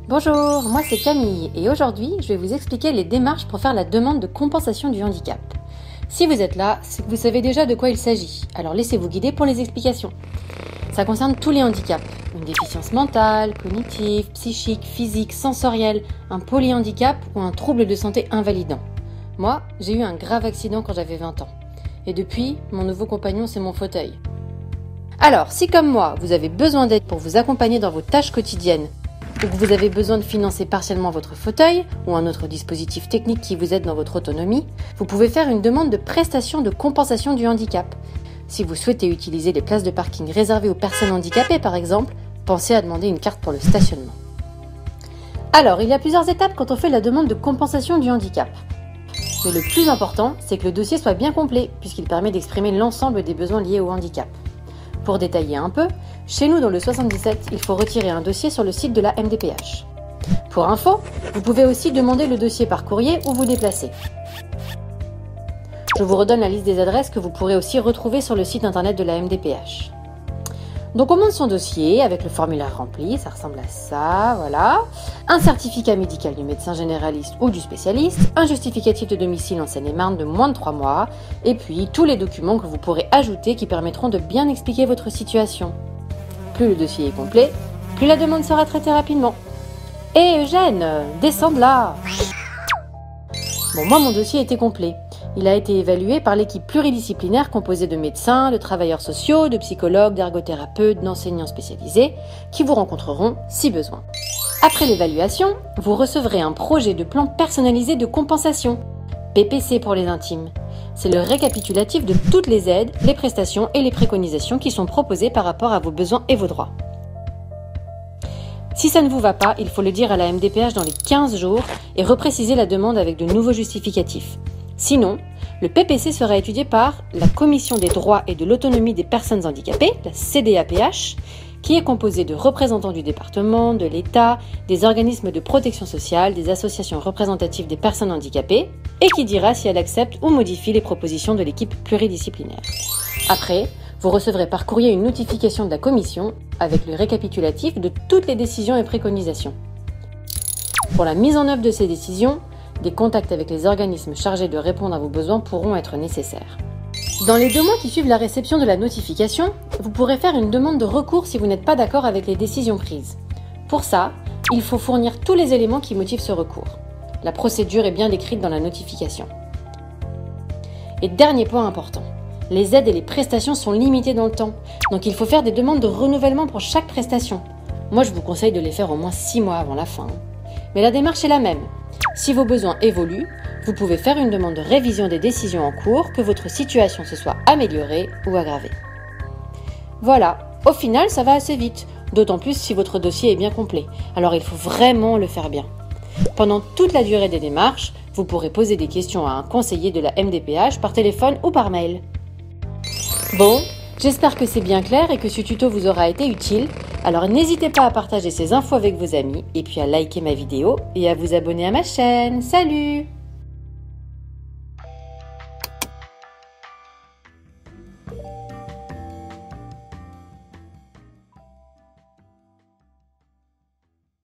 Bonjour, moi c'est Camille et aujourd'hui je vais vous expliquer les démarches pour faire la demande de compensation du handicap. Si vous êtes là, c'est que vous savez déjà de quoi il s'agit, alors laissez-vous guider pour les explications. Ça concerne tous les handicaps, une déficience mentale, cognitive, psychique, physique, sensorielle, un polyhandicap ou un trouble de santé invalidant. Moi, j'ai eu un grave accident quand j'avais 20 ans. Et depuis, mon nouveau compagnon c'est mon fauteuil. Alors, si comme moi, vous avez besoin d'aide pour vous accompagner dans vos tâches quotidiennes, ou que vous avez besoin de financer partiellement votre fauteuil ou un autre dispositif technique qui vous aide dans votre autonomie, vous pouvez faire une demande de prestation de compensation du handicap. Si vous souhaitez utiliser les places de parking réservées aux personnes handicapées par exemple, pensez à demander une carte pour le stationnement. Alors, il y a plusieurs étapes quand on fait la demande de compensation du handicap. Mais le plus important, c'est que le dossier soit bien complet, puisqu'il permet d'exprimer l'ensemble des besoins liés au handicap. Pour détailler un peu, chez nous dans le 77, il faut retirer un dossier sur le site de la MDPH. Pour info, vous pouvez aussi demander le dossier par courrier ou vous déplacer. Je vous redonne la liste des adresses que vous pourrez aussi retrouver sur le site internet de la MDPH. Donc on monte son dossier avec le formulaire rempli, ça ressemble à ça, voilà. Un certificat médical du médecin généraliste ou du spécialiste, un justificatif de domicile en Seine-et-Marne de moins de 3 mois, et puis tous les documents que vous pourrez ajouter qui permettront de bien expliquer votre situation. Plus le dossier est complet, plus la demande sera traitée rapidement. Hé Eugène, descends de là! Bon, moi mon dossier était complet. Il a été évalué par l'équipe pluridisciplinaire composée de médecins, de travailleurs sociaux, de psychologues, d'ergothérapeutes, d'enseignants spécialisés, qui vous rencontreront si besoin. Après l'évaluation, vous recevrez un projet de plan personnalisé de compensation, PPC pour les intimes. C'est le récapitulatif de toutes les aides, les prestations et les préconisations qui sont proposées par rapport à vos besoins et vos droits. Si ça ne vous va pas, il faut le dire à la MDPH dans les 15 jours et repréciser la demande avec de nouveaux justificatifs. Sinon, le PPC sera étudié par la Commission des droits et de l'autonomie des personnes handicapées, la CDAPH, qui est composée de représentants du département, de l'État, des organismes de protection sociale, des associations représentatives des personnes handicapées, et qui dira si elle accepte ou modifie les propositions de l'équipe pluridisciplinaire. Après, vous recevrez par courrier une notification de la Commission avec le récapitulatif de toutes les décisions et préconisations. Pour la mise en œuvre de ces décisions, des contacts avec les organismes chargés de répondre à vos besoins pourront être nécessaires. Dans les 2 mois qui suivent la réception de la notification, vous pourrez faire une demande de recours si vous n'êtes pas d'accord avec les décisions prises. Pour ça, il faut fournir tous les éléments qui motivent ce recours. La procédure est bien décrite dans la notification. Et dernier point important, les aides et les prestations sont limitées dans le temps, donc il faut faire des demandes de renouvellement pour chaque prestation. Moi, je vous conseille de les faire au moins 6 mois avant la fin. Mais la démarche est la même. Si vos besoins évoluent, vous pouvez faire une demande de révision des décisions en cours, que votre situation se soit améliorée ou aggravée. Voilà, au final ça va assez vite, d'autant plus si votre dossier est bien complet, alors il faut vraiment le faire bien. Pendant toute la durée des démarches, vous pourrez poser des questions à un conseiller de la MDPH par téléphone ou par mail. Bon, j'espère que c'est bien clair et que ce tuto vous aura été utile. Alors n'hésitez pas à partager ces infos avec vos amis et puis à liker ma vidéo et à vous abonner à ma chaîne. Salut!